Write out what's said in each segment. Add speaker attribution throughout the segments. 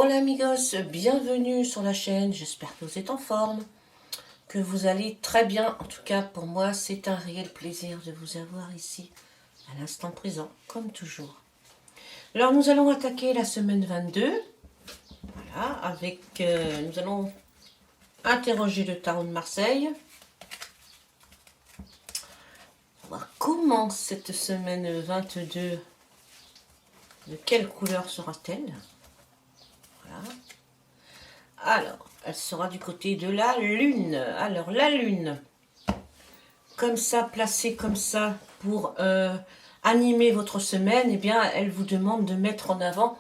Speaker 1: Hola amigos, bienvenue sur la chaîne, j'espère que vous êtes en forme, que vous allez très bien. En tout cas pour moi c'est un réel plaisir de vous avoir ici à l'instant présent, comme toujours. Alors nous allons attaquer la semaine 22, voilà, avec, nous allons interroger le tarot de Marseille. On va voir comment cette semaine 22, de quelle couleur sera-t-elle? Voilà. Alors, elle sera du côté de la Lune. Alors, la Lune, comme ça, placée comme ça, pour animer votre semaine, eh bien, elle vous demande de mettre en avant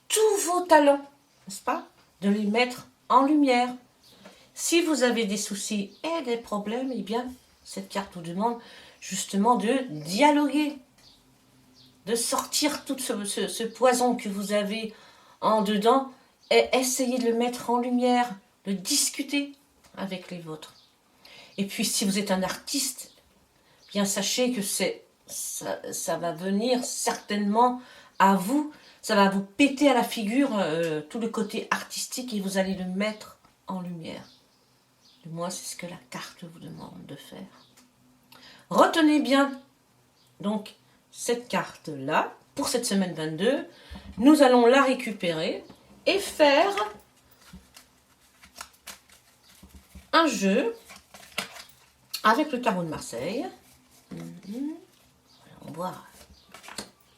Speaker 1: tous vos talents, n'est-ce pas? De les mettre en lumière. Si vous avez des soucis et des problèmes, eh bien, cette carte vous demande justement de dialoguer, de sortir tout ce poison que vous avez en dedans et essayer de le mettre en lumière, de discuter avec les vôtres. Et puis si vous êtes un artiste, bien sachez que ça va venir certainement à vous, ça va vous péter à la figure tout le côté artistique et vous allez le mettre en lumière. Du moins c'est ce que la carte vous demande de faire. Retenez bien donc cette carte là pour cette semaine 22, nous allons la récupérer et faire un jeu avec le tarot de Marseille. On va voir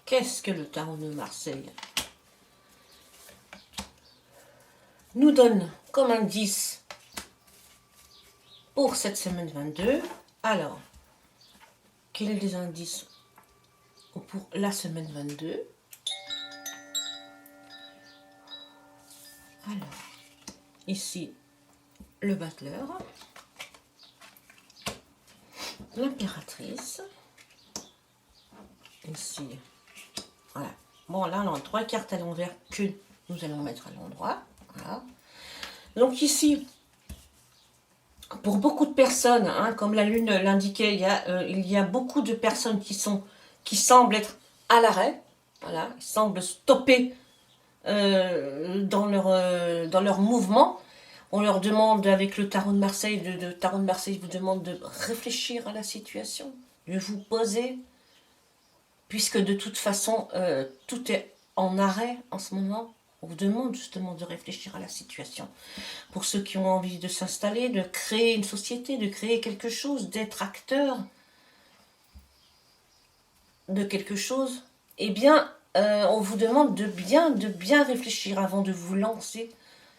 Speaker 1: qu'est-ce que le tarot de Marseille nous donne comme indice pour cette semaine 22. Alors, quels sont les indices pour la semaine 22? Alors, ici, le battleur, l'impératrice, ici, voilà. Bon, là, on a 3 cartes à l'envers que nous allons mettre à l'endroit. Voilà. Donc ici, pour beaucoup de personnes, hein, comme la Lune l'indiquait, il y a beaucoup de personnes qui semblent être à l'arrêt, voilà, ils semblent stopper dans leur mouvement. On leur demande, avec le tarot de Marseille, le tarot de Marseille vous demande de réfléchir à la situation, de vous poser, puisque de toute façon, tout est en arrêt en ce moment. On vous demande justement de réfléchir à la situation. Pour ceux qui ont envie de s'installer, de créer une société, de créer quelque chose, d'être acteur de quelque chose, eh bien, on vous demande de bien réfléchir avant de vous lancer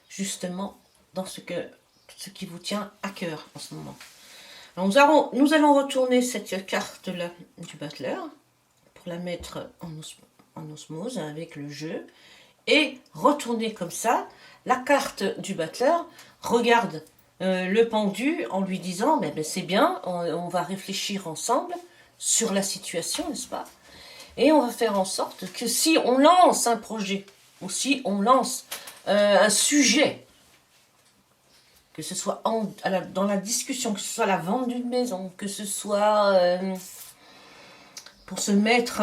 Speaker 1: justement dans ce qui vous tient à cœur en ce moment. Alors, nous allons retourner cette carte-là du battleur pour la mettre en osmose avec le jeu et retourner comme ça. La carte du battleur regarde le pendu en lui disant ben, c'est bien, on va réfléchir ensemble sur la situation, n'est-ce pas? Et on va faire en sorte que si on lance un projet, ou si on lance un sujet, que ce soit dans la discussion, que ce soit la vente d'une maison, que ce soit pour se mettre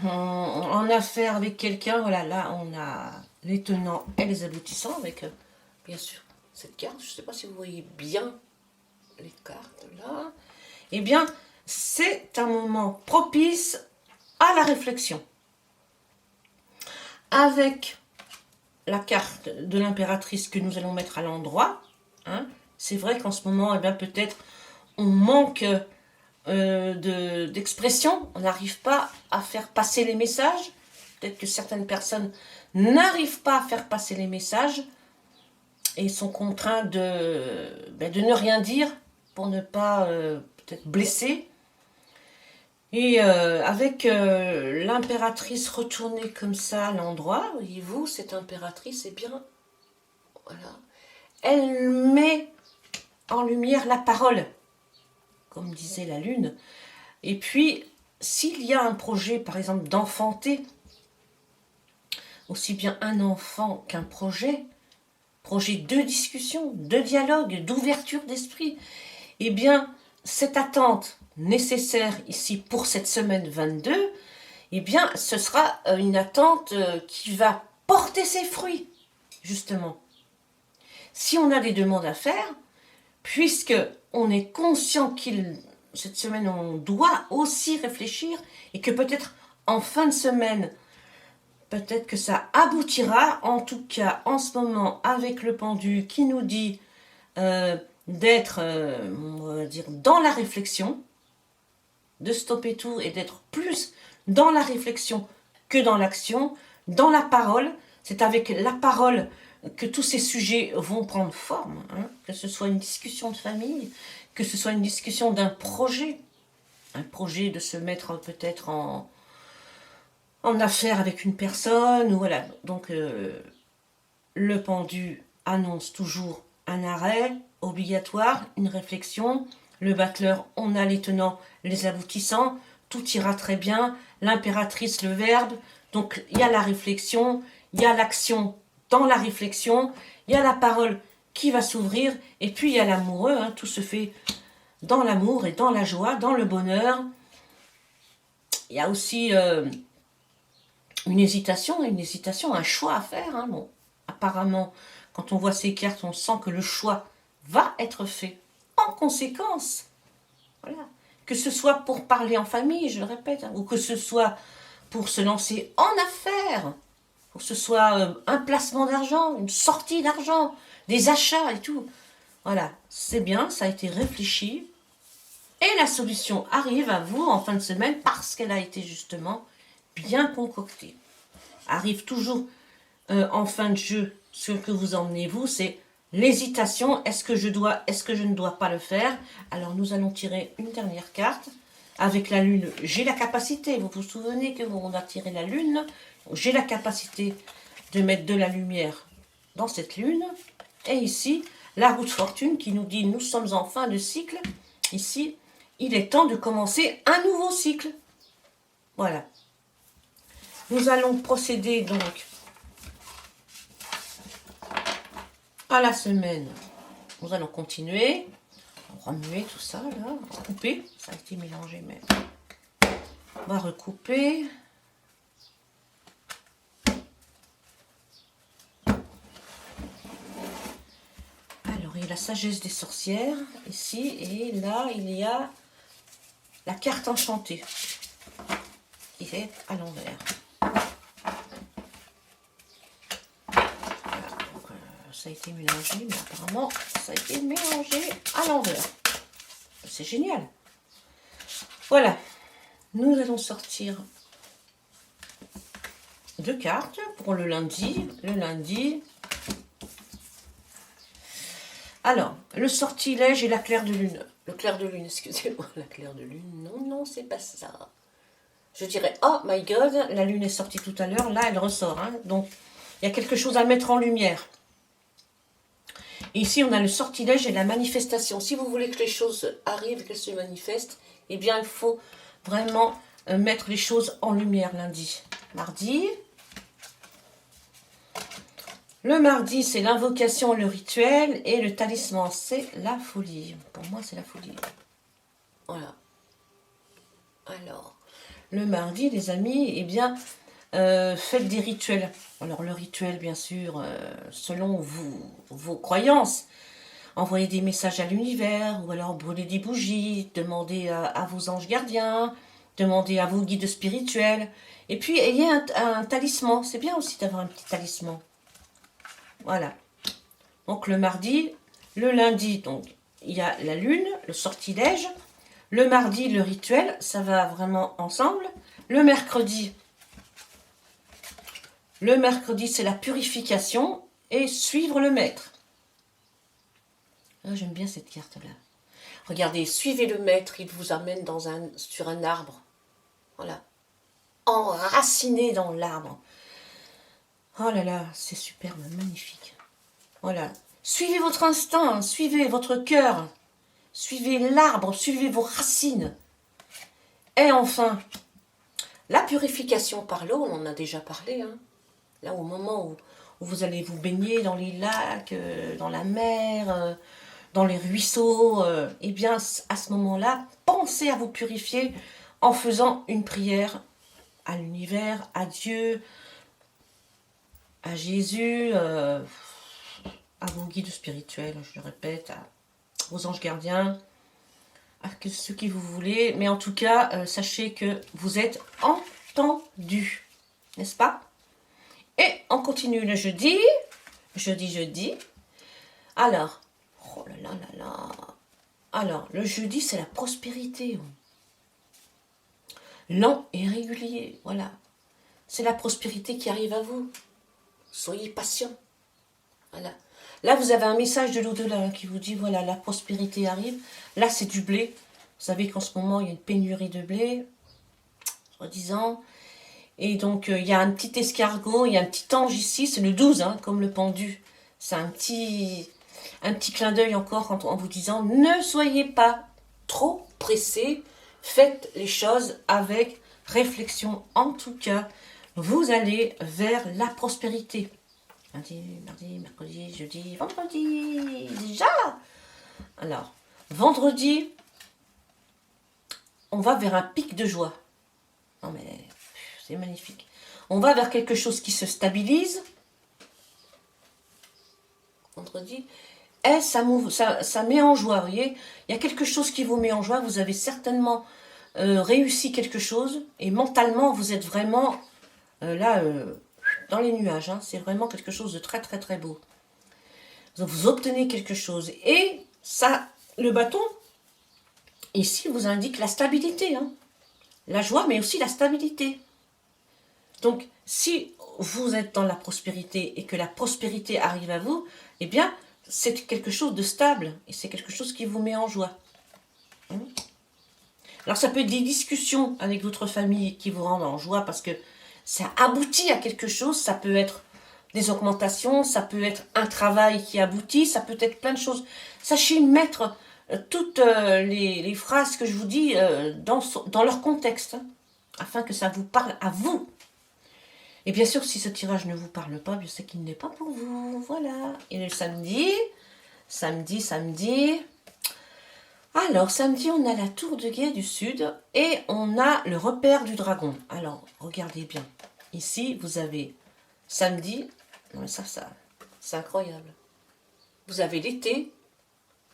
Speaker 1: en affaire avec quelqu'un, voilà, là on a les tenants et les aboutissants avec, bien sûr, cette carte. Je ne sais pas si vous voyez bien les cartes là. Eh bien, c'est un moment propice à la réflexion. Avec la carte de l'impératrice que nous allons mettre à l'endroit, hein, c'est vrai qu'en ce moment, eh bien, peut-être on manque d'expression, on n'arrive pas à faire passer les messages. Peut-être que certaines personnes n'arrivent pas à faire passer les messages et sont contraints de ne rien dire pour ne pas peut-être blesser. Et avec l'impératrice retournée comme ça à l'endroit, voyez-vous, cette impératrice, eh bien, voilà, elle met en lumière la parole, comme disait la Lune. Et puis, s'il y a un projet, par exemple, d'enfanter, aussi bien un enfant qu'un projet de discussion, de dialogue, d'ouverture d'esprit, eh bien, cette attente nécessaire ici pour cette semaine 22, eh bien, ce sera une attente qui va porter ses fruits. justement. Si on a des demandes à faire, puisque on est conscient cette semaine, on doit aussi réfléchir et que peut-être en fin de semaine, peut-être que ça aboutira. En tout cas, en ce moment, avec le pendu qui nous dit d'être, on va dire, dans la réflexion, de stopper tout et d'être plus dans la réflexion que dans l'action, dans la parole. C'est avec la parole que tous ces sujets vont prendre forme, hein, que ce soit une discussion de famille, que ce soit une discussion d'un projet, un projet de se mettre peut-être en affaire avec une personne, ou voilà. Donc le pendu annonce toujours un arrêt obligatoire, une réflexion. Le battleur, on a les tenants, les aboutissants, tout ira très bien. L'impératrice, le verbe. Donc il y a la réflexion, il y a l'action dans la réflexion, il y a la parole qui va s'ouvrir, et puis il y a l'amoureux, hein, tout se fait dans l'amour et dans la joie, dans le bonheur. Il y a aussi une hésitation, un choix à faire. Hein. Bon, apparemment, quand on voit ces cartes, on sent que le choix va être fait en conséquence. Voilà. Que ce soit pour parler en famille, je le répète, hein, ou que ce soit pour se lancer en affaires, pour que ce soit un placement d'argent, une sortie d'argent, des achats et tout. Voilà, c'est bien, ça a été réfléchi. Et la solution arrive à vous en fin de semaine parce qu'elle a été justement bien concoctée. Arrive toujours en fin de jeu ce que vous emmenez vous, c'est l'hésitation. Est-ce que je ne dois pas le faire? Alors nous allons tirer une dernière carte. Avec la lune, j'ai la capacité, vous vous souvenez que on a tiré la lune, j'ai la capacité de mettre de la lumière dans cette lune. Et ici, la roue de fortune qui nous dit nous sommes en fin de cycle. Ici, il est temps de commencer un nouveau cycle. Voilà. Nous allons procéder donc à la semaine. Nous allons continuer. Remuer tout ça, là. Recouper. Ça a été mélangé, mais on va recouper. Alors, il y a la sagesse des sorcières, ici. Et là, il y a la carte enchantée, qui est à l'envers. Ça a été mélangé, mais apparemment, ça a été mélangé à l'envers. C'est génial. Voilà. Nous allons sortir 2 cartes pour le lundi. Le lundi. Alors, le sortilège et la claire de lune. Le clair de lune, excusez-moi. La claire de lune. Non, non, c'est pas ça. Je dirais, oh my god, la lune est sortie tout à l'heure. Là, elle ressort. Hein. Donc, il y a quelque chose à mettre en lumière. Et ici, on a le sortilège et la manifestation. Si vous voulez que les choses arrivent, qu'elles se manifestent, eh bien, il faut vraiment mettre les choses en lumière lundi. Mardi. Le mardi, c'est l'invocation, le rituel. Et le talisman, c'est la folie. Pour moi, c'est la folie. Voilà. Alors, le mardi, les amis, eh bien, faites des rituels. Alors le rituel, bien sûr, selon vos croyances. Envoyez des messages à l'univers, ou alors brûlez des bougies, demandez à vos anges gardiens, demandez à vos guides spirituels. Et puis, ayez un talisman. C'est bien aussi d'avoir un petit talisman. Voilà. Donc le mardi, le lundi, donc il y a la lune, le sortilège. Le mardi, le rituel, ça va vraiment ensemble. Le mercredi, c'est la purification et suivre le maître. Ah, j'aime bien cette carte-là. Regardez, suivez le maître, il vous amène sur un arbre. Voilà. Enraciné dans l'arbre. Oh là là, c'est superbe, magnifique. Voilà. Suivez votre instinct, suivez votre cœur. Suivez l'arbre, suivez vos racines. Et enfin, la purification par l'eau, on en a déjà parlé, hein. Là, au moment où vous allez vous baigner dans les lacs, dans la mer, dans les ruisseaux, eh bien, à ce moment-là, pensez à vous purifier en faisant une prière à l'univers, à Dieu, à Jésus, à vos guides spirituels, je le répète, à vos anges gardiens, à ceux qui vous voulez. Mais en tout cas, sachez que vous êtes entendus, n'est-ce pas? Et on continue le jeudi. Jeudi. Alors, oh là là là là. Alors, le jeudi, c'est la prospérité. Lent et régulier, voilà. C'est la prospérité qui arrive à vous. Soyez patient. Voilà. Là, vous avez un message de l'au-delà qui vous dit, voilà, la prospérité arrive. Là, c'est du blé. Vous savez qu'en ce moment, il y a une pénurie de blé, soi-disant. Et donc, il y a un petit escargot, il y a un petit ange ici, c'est le 12, hein, comme le pendu. C'est un petit clin d'œil encore en vous disant, ne soyez pas trop pressés, faites les choses avec réflexion. En tout cas, vous allez vers la prospérité. Lundi, mardi, mercredi, jeudi, vendredi, déjà. Alors, vendredi, on va vers un pic de joie. Non mais, c'est magnifique. On va vers quelque chose qui se stabilise. Vendredi. Et ça met en joie, vous voyez. Il y a quelque chose qui vous met en joie. Vous avez certainement réussi quelque chose. Et mentalement, vous êtes vraiment là, dans les nuages. Hein. C'est vraiment quelque chose de très, très, très beau. Donc, vous obtenez quelque chose. Et ça, le bâton, ici, vous indique la stabilité. Hein. La joie, mais aussi la stabilité. Donc, si vous êtes dans la prospérité et que la prospérité arrive à vous, eh bien, c'est quelque chose de stable et c'est quelque chose qui vous met en joie. Alors, ça peut être des discussions avec votre famille qui vous rendent en joie parce que ça aboutit à quelque chose. Ça peut être des augmentations, ça peut être un travail qui aboutit, ça peut être plein de choses. Sachez mettre toutes les phrases que je vous dis dans leur contexte, hein, afin que ça vous parle à vous. Et bien sûr, si ce tirage ne vous parle pas, je sais qu'il n'est pas pour vous. Voilà. Et le samedi. Alors, samedi, on a la tour de guet du sud et on a le repère du dragon. Alors, regardez bien. Ici, vous avez samedi. Non, mais ça, c'est incroyable. Vous avez l'été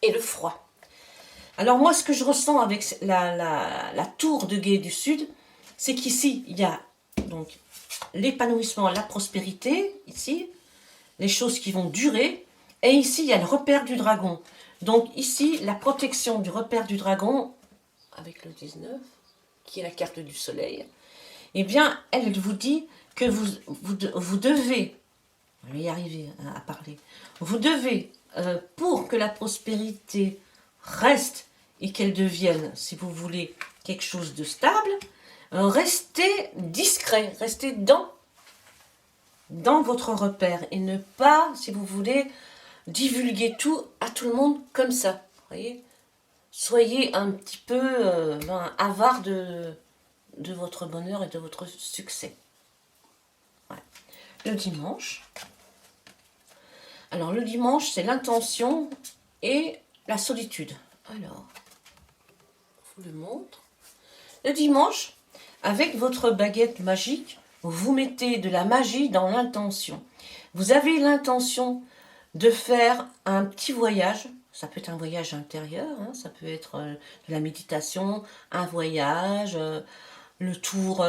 Speaker 1: et le froid. Alors, moi, ce que je ressens avec la tour de guet du sud, c'est qu'ici, il y a donc l'épanouissement, la prospérité, ici, les choses qui vont durer, et ici, il y a le repère du dragon. Donc ici, la protection du repère du dragon, avec le 19, qui est la carte du soleil, eh bien, elle vous dit que vous devez, je vais y arriver à parler, vous devez, pour que la prospérité reste et qu'elle devienne, si vous voulez, quelque chose de stable, restez discret, restez dans votre repère et ne pas, si vous voulez, divulguer tout à tout le monde comme ça. Vous voyez, soyez un petit peu avare de votre bonheur et de votre succès. Ouais. Le dimanche. Alors, le dimanche, c'est l'intention et la solitude. Alors, je vous le montre. Le dimanche, avec votre baguette magique, vous mettez de la magie dans l'intention. Vous avez l'intention de faire un petit voyage. Ça peut être un voyage intérieur, hein, ça peut être de la méditation, un voyage, le tour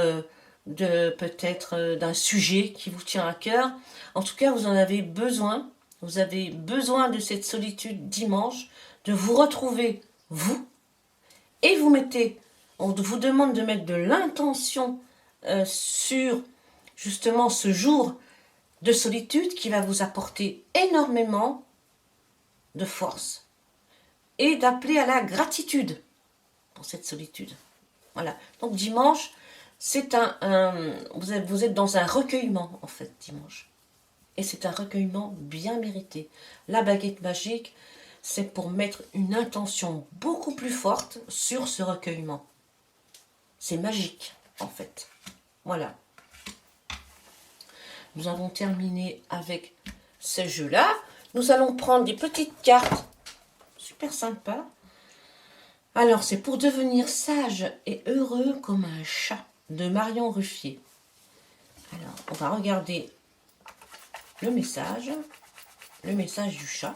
Speaker 1: de peut-être d'un sujet qui vous tient à cœur. En tout cas, vous en avez besoin. Vous avez besoin de cette solitude dimanche, de vous retrouver, vous, et on vous demande de mettre de l'intention sur justement ce jour de solitude qui va vous apporter énormément de force et d'appeler à la gratitude pour cette solitude. Voilà. Donc dimanche, c'est vous êtes dans un recueillement en fait dimanche. Et c'est un recueillement bien mérité. La baguette magique, c'est pour mettre une intention beaucoup plus forte sur ce recueillement. C'est magique en fait. Voilà. Nous avons terminé avec ce jeu-là. Nous allons prendre des petites cartes super sympas. Alors, c'est pour devenir sage et heureux comme un chat de Marion Ruffier. Alors, on va regarder le message. le message du chat.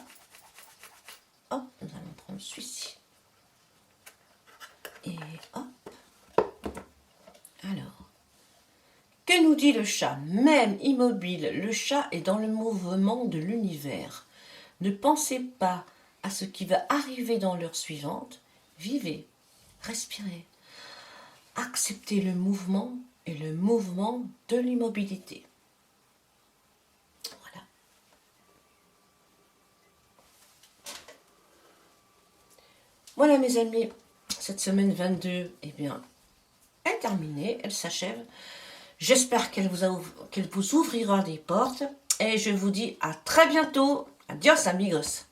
Speaker 1: Hop, nous allons prendre celui-ci. Et hop. Alors, que nous dit le chat? Même immobile, le chat est dans le mouvement de l'univers. Ne pensez pas à ce qui va arriver dans l'heure suivante. Vivez, respirez. Acceptez le mouvement et le mouvement de l'immobilité. Voilà. Voilà mes amis, cette semaine 22, eh bien, est terminée, elle s'achève. J'espère qu'elle vous ouvrira des portes et je vous dis à très bientôt. Adios amigos.